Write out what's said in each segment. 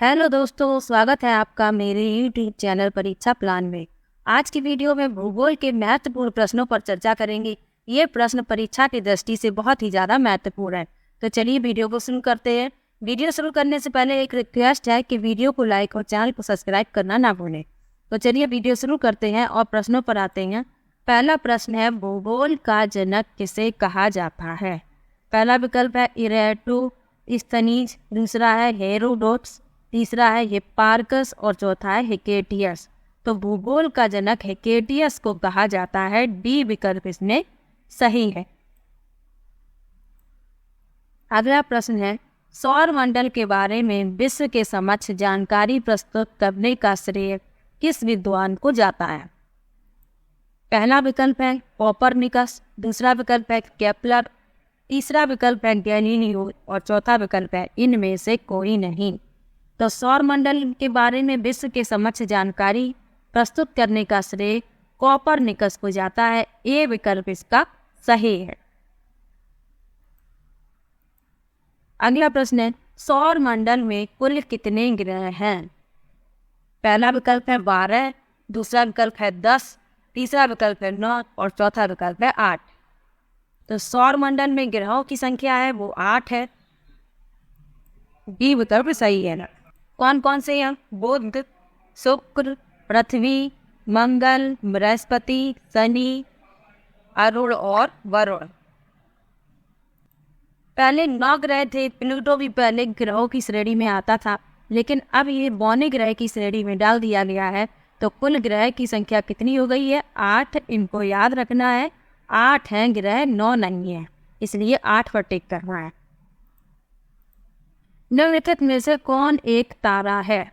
Hello दोस्तों, स्वागत है आपका मेरे YouTube चैनल परीक्षा प्लान में। आज की वीडियो में भूगोल के महत्वपूर्ण प्रश्नों पर चर्चा करेंगे। ये प्रश्न परीक्षा की दृष्टि से बहुत ही ज़्यादा महत्वपूर्ण है। तो चलिए वीडियो को शुरू करते हैं। वीडियो शुरू करने से पहले एक रिक्वेस्ट है कि वीडियो को लाइक और चैनल को सब्सक्राइब करना ना भूलें। तो चलिए वीडियो शुरू करते हैं और प्रश्नों पर आते हैं। पहला प्रश्न है, भूगोल का जनक किसे कहा जाता है? पहला विकल्प है इरेटोस्थनीज, दूसरा है हेरोडोटस, तीसरा है हिप्पारकस और चौथा है हिकेटियस। तो भूगोल का जनक हिकेटियस को कहा जाता है। डी विकल्प इसमें सही है। अगला प्रश्न है, सौर मंडल के बारे में विश्व के समक्ष जानकारी प्रस्तुत करने का श्रेय किस विद्वान को जाता है? पहला विकल्प है कोपरनिकस, दूसरा विकल्प है केपलर, तीसरा विकल्प है गैलीलियो और चौथा विकल्प है इनमें से कोई नहीं। तो सौर मंडल के बारे में विश्व के समक्ष जानकारी प्रस्तुत करने का श्रेय कोपरनिकस को जाता है। ए विकल्प इसका सही है। अगला प्रश्न है, सौर मंडल में कुल कितने ग्रह हैं? पहला विकल्प है 12, दूसरा विकल्प है 10, तीसरा विकल्प है 9 और चौथा विकल्प है 8। तो सौर मंडल में ग्रहों की संख्या है वो 8 है। बी विकल्प सही है। कौन कौन से हैं? बुध, शुक्र, पृथ्वी, मंगल, बृहस्पति, शनि, अरुण और वरुण। पहले 9 ग्रह थे। प्लूटो भी पहले ग्रहों की श्रेणी में आता था, लेकिन अब ये बौने ग्रह की श्रेणी में डाल दिया गया है। तो कुल ग्रह की संख्या कितनी हो गई है? 8। इनको याद रखना है, 8 हैं ग्रह, 9 नहीं है, इसलिए 8 पर टिक करना है। निम्नलिखित में से कौन एक तारा है?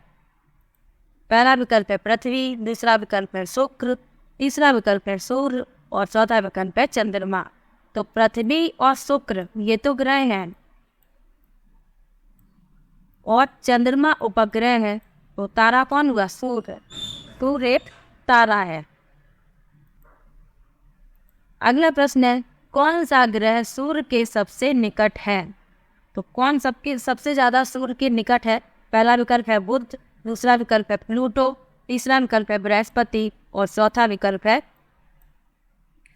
पहला विकल्प है पृथ्वी, दूसरा विकल्प है शुक्र, तीसरा विकल्प है सूर्य और चौथा विकल्प है चंद्रमा। तो पृथ्वी और शुक्र ये तो ग्रह हैं और चंद्रमा उपग्रह है। तो तारा कौन हुआ? सूर्य। सूर्य एक तारा है। अगला प्रश्न है, कौन सा ग्रह सूर्य के सबसे निकट है? तो कौन सबसे ज्यादा सूर्य के निकट है? पहला विकल्प है बुध, दूसरा विकल्प है प्लूटो, तीसरा विकल्प है बृहस्पति और चौथा विकल्प है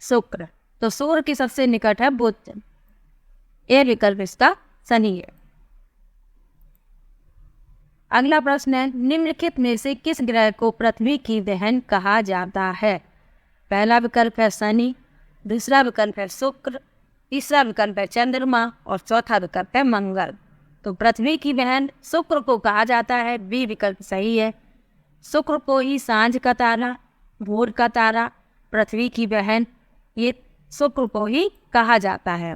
शुक्र। तो सूर्य के सबसे निकट है बुध। ए विकल्प इसका सही है। अगला प्रश्न है, निम्नलिखित में से किस ग्रह को पृथ्वी की बहन कहा जाता है? पहला विकल्प है शनि, दूसरा विकल्प है शुक्र, तीसरा विकल्प है चंद्रमा और चौथा विकल्प है मंगल। तो पृथ्वी की बहन शुक्र को कहा जाता है। बी विकल्प सही है। शुक्र को ही सांझ का तारा, भोर का तारा, पृथ्वी की बहन, ये शुक्र को ही कहा जाता है।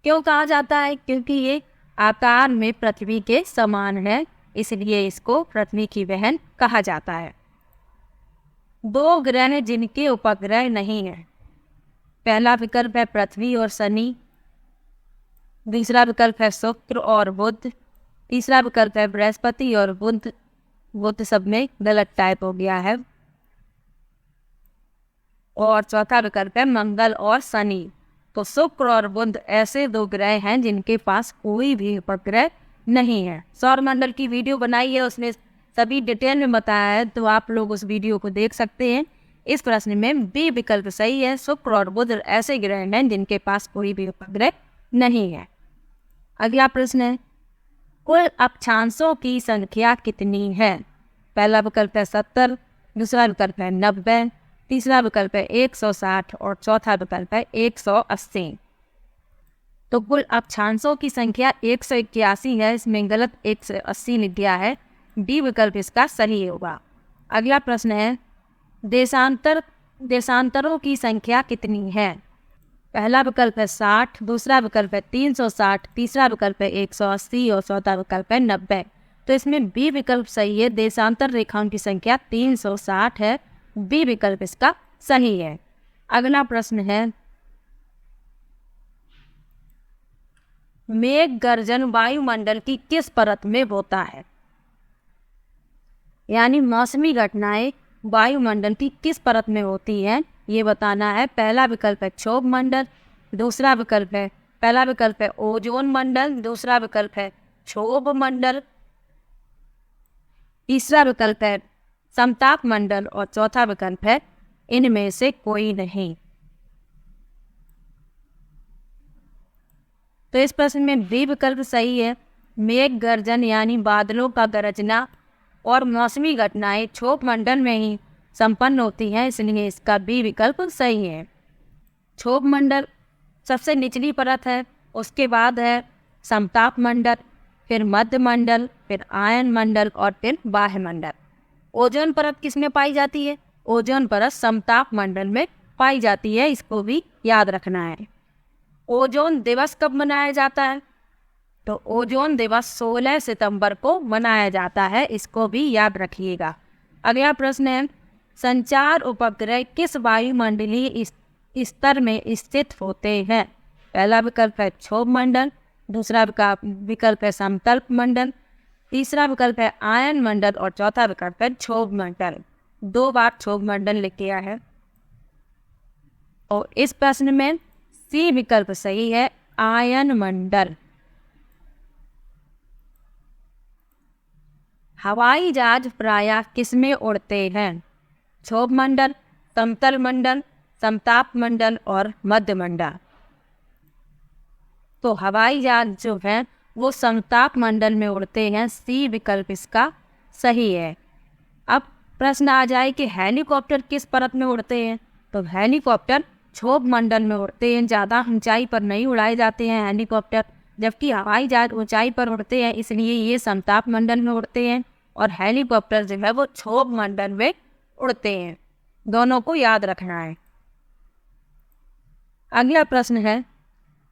क्यों कहा जाता है? क्योंकि ये आकार में पृथ्वी के समान है, इसलिए इसको पृथ्वी की बहन कहा जाता है। 2 ग्रह जिनके उपग्रह नहीं है। पहला विकल्प है पृथ्वी और शनि, दूसरा विकल्प है शुक्र और बुध, तीसरा विकल्प है बृहस्पति और बुध। बुध सब में गलत टाइप हो गया है। और चौथा विकल्प है मंगल और शनि। तो शुक्र और बुध ऐसे 2 ग्रह हैं जिनके पास कोई भी उपग्रह नहीं है। सौर मंडल की वीडियो बनाई है, उसमें सभी डिटेल में बताया है, तो आप लोग उस वीडियो को देख सकते हैं। इस प्रश्न में बी विकल्प सही है। शुक्र और बुध ऐसे ग्रह हैं जिनके पास कोई भी उपग्रह नहीं है। अगला प्रश्न है, कुल अक्षांशों की संख्या कितनी है? पहला विकल्प है 70, दूसरा विकल्प है 90, तीसरा विकल्प है 160 और चौथा विकल्प है 180। तो कुल अक्षांशों की संख्या 181 है। इसमें गलत 180 लिख दिया है। डी विकल्प इसका सही होगा। अगला प्रश्न है, देशांतरों की संख्या कितनी है? पहला विकल्प है 60, दूसरा विकल्प है 360, तीसरा विकल्प है 180 और चौथा विकल्प है 90। तो इसमें बी विकल्प सही है। देशांतर रेखाओं की संख्या 360 है। बी विकल्प इसका सही है। अगला प्रश्न है, मेघ गर्जन वायुमंडल की किस परत में होता है? यानी मौसमी घटनाएं वायुमंडल की किस परत में होती हैं, ये बताना है। पहला विकल्प है क्षोभ मंडल, दूसरा विकल्प है पहला विकल्प है ओजोन मंडल, दूसरा विकल्प है क्षोभ मंडल, तीसरा विकल्प है समताप मंडल और चौथा विकल्प है इनमें से कोई नहीं। तो इस प्रश्न में बी विकल्प सही है। मेघ गर्जन यानी बादलों का गरजना और मौसमी घटनाएं क्षोभ मंडल में ही संपन्न होती हैं, इसलिए इसका बी विकल्प सही है। क्षोभ मंडल सबसे निचली परत है, उसके बाद है समताप मंडल, फिर मध्य मंडल, फिर आयन मंडल और फिर बाह्य मंडल। ओजोन परत किसमें पाई जाती है? ओजोन परत समताप मंडल में पाई जाती है, इसको भी याद रखना है। ओजोन दिवस कब मनाया जाता है? तो ओजोन दिवस 16 सितंबर को मनाया जाता है, इसको भी याद रखिएगा। अगला प्रश्न है संचार उपग्रह किस वायुमंडलीय स्तर में स्थित होते हैं? पहला विकल्प है क्षोभ मंडल, दूसरा विकल्प है समतल मंडल, तीसरा विकल्प है आयन मंडल और चौथा विकल्प है क्षोभ मंडल। 2 बार क्षोभ मंडल लिख आया है। और इस प्रश्न में सी विकल्प सही है, आयन मंडल। हवाई जहाज प्रायः किसमें उड़ते हैं? क्षोभ मंडल, समतल मंडल, समताप मंडल और मध्य मंडल। तो हवाई जहाज जो है वो समताप मंडल में उड़ते हैं, सी विकल्प इसका सही है। अब प्रश्न आ जाए कि हेलीकॉप्टर किस परत में उड़ते हैं? तो हेलीकॉप्टर क्षोभ मंडल में उड़ते हैं, ज़्यादा ऊंचाई पर नहीं उड़ाए जाते हैं हेलीकॉप्टर, जबकि हवाई जहाज ऊंचाई पर उड़ते हैं, इसलिए ये समताप मंडल में उड़ते हैं और हेलीकॉप्टर जो है वो क्षोभ मंडल में उड़ते हैं। दोनों को याद रखना है। अगला प्रश्न है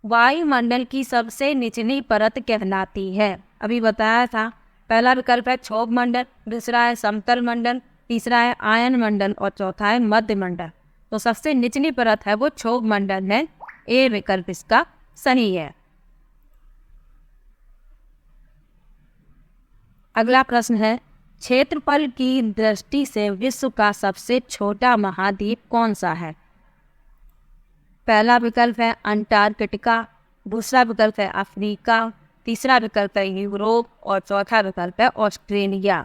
वायुमंडल की सबसे निचली परत कहलाती है? अभी बताया था, पहला विकल्प है क्षोभ मंडल, दूसरा है समतल मंडल, तीसरा है आयन मंडल और चौथा है मध्य मंडल। तो सबसे निचली परत है वो क्षोभ मंडल है, ए विकल्प इसका सही है। अगला प्रश्न है क्षेत्रफल की दृष्टि से विश्व का सबसे छोटा महाद्वीप कौन सा है? पहला विकल्प है अंटार्कटिका, दूसरा विकल्प है अफ्रीका, तीसरा विकल्प है यूरोप और चौथा विकल्प है ऑस्ट्रेलिया।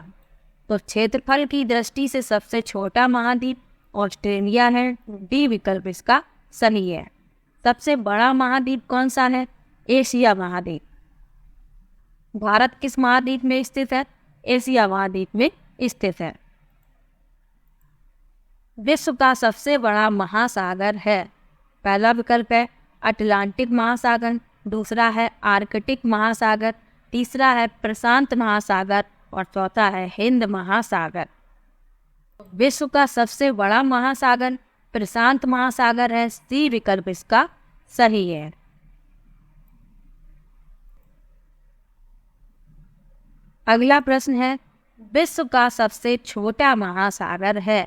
तो क्षेत्रफल की दृष्टि से सबसे छोटा महाद्वीप ऑस्ट्रेलिया है, डी विकल्प इसका सही है। सबसे बड़ा महाद्वीप कौन सा है? एशिया महाद्वीप। भारत किस महाद्वीप में स्थित है? एशिया महाद्वीप में स्थित है। विश्व का सबसे बड़ा महासागर है? पहला विकल्प है अटलांटिक महासागर, दूसरा है आर्कटिक महासागर, तीसरा है प्रशांत महासागर और चौथा है हिंद महासागर। विश्व का सबसे बड़ा महासागर प्रशांत महासागर है, सी विकल्प इसका सही है। अगला प्रश्न है विश्व का सबसे छोटा महासागर है?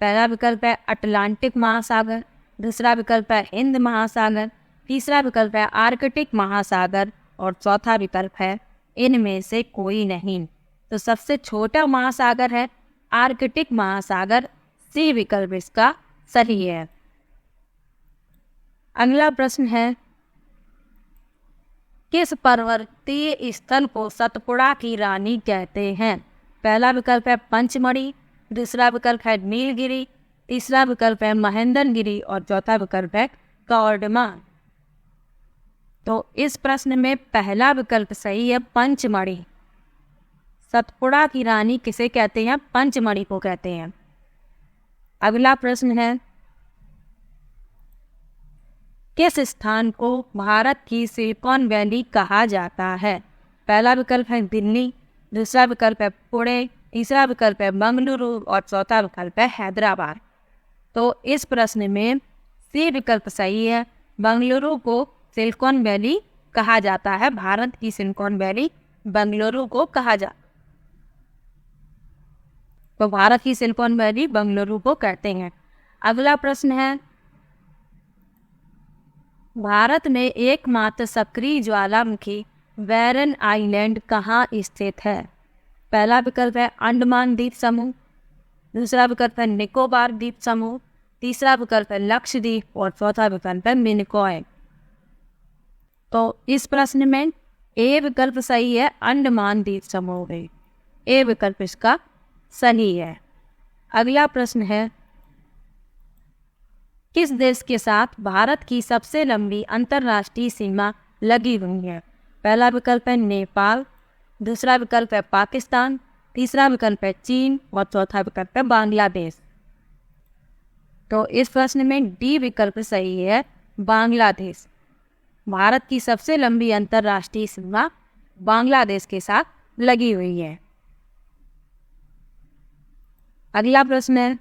पहला विकल्प है अटलांटिक महासागर, दूसरा विकल्प है हिंद महासागर, तीसरा विकल्प है आर्कटिक महासागर और चौथा विकल्प है इनमें से कोई नहीं। तो सबसे छोटा महासागर है आर्कटिक महासागर, सी विकल्प इसका सही है। अगला प्रश्न है किस पर्वतीय स्थल को सतपुड़ा की रानी कहते हैं? पहला विकल्प है पंचमढ़ी, दूसरा विकल्प है नीलगिरी, तीसरा विकल्प है महेंद्रगिरी और चौथा विकल्प है कौर्डमा। तो इस प्रश्न में पहला विकल्प सही है, पंचमढ़ी। सतपुड़ा की रानी किसे कहते हैं? पंचमढ़ी को कहते हैं। अगला प्रश्न है किस स्थान को भारत की सिलिकॉन वैली कहा जाता है? पहला विकल्प है दिल्ली, दूसरा विकल्प है पुणे, तीसरा विकल्प है बेंगलुरु और चौथा विकल्प है हैदराबाद। तो इस प्रश्न में सी विकल्प सही है, बेंगलुरु को सिलिकॉन वैली कहा जाता है। भारत की सिलिकॉन वैली बेंगलुरु को कहा जाता, तो भारत की सिलिकॉन वैली बेंगलुरु को कहते हैं। अगला प्रश्न है भारत में एकमात्र सक्रिय ज्वालामुखी बैरन आइलैंड कहाँ स्थित है? पहला विकल्प है अंडमान द्वीप समूह, दूसरा विकल्प है निकोबार द्वीप समूह, तीसरा विकल्प है लक्षद्वीप और चौथा विकल्प है मिनिकॉय। तो इस प्रश्न में ए विकल्प सही है, अंडमान द्वीप समूह है। ए विकल्प इसका सही है। अगला प्रश्न है, किस देश के साथ भारत की सबसे लंबी अंतर्राष्ट्रीय सीमा लगी हुई है? पहला विकल्प है नेपाल, दूसरा विकल्प है पाकिस्तान, तीसरा विकल्प है चीन और चौथा विकल्प है बांग्लादेश। तो इस प्रश्न में डी विकल्प सही है, बांग्लादेश। भारत की सबसे लंबी अंतर्राष्ट्रीय सीमा बांग्लादेश के साथ लगी हुई है। अगला प्रश्न है,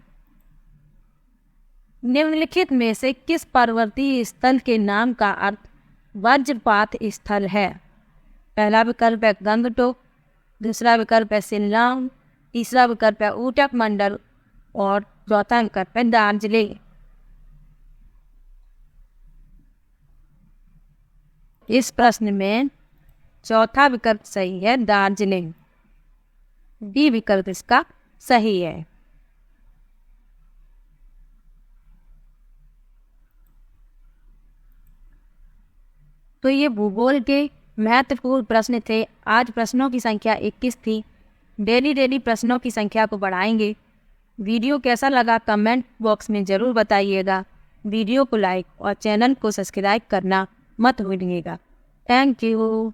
निम्नलिखित में से किस पर्वतीय स्थल के नाम का अर्थ वज्रपात स्थल है? पहला विकल्प है गंगटोक, दूसरा विकल्प है शिल्लांग, तीसरा विकल्प है ऊटक मंडल और चौथा विकल्प है दार्जिलिंग। इस प्रश्न में चौथा विकल्प सही है, दार्जिलिंग। डी विकल्प इसका सही है। तो ये भूगोल के महत्वपूर्ण प्रश्न थे। आज प्रश्नों की संख्या 21 थी। डेली प्रश्नों की संख्या को बढ़ाएंगे। वीडियो कैसा लगा कमेंट बॉक्स में ज़रूर बताइएगा। वीडियो को लाइक और चैनल को सब्सक्राइब करना मत भूलिएगा। Thank you.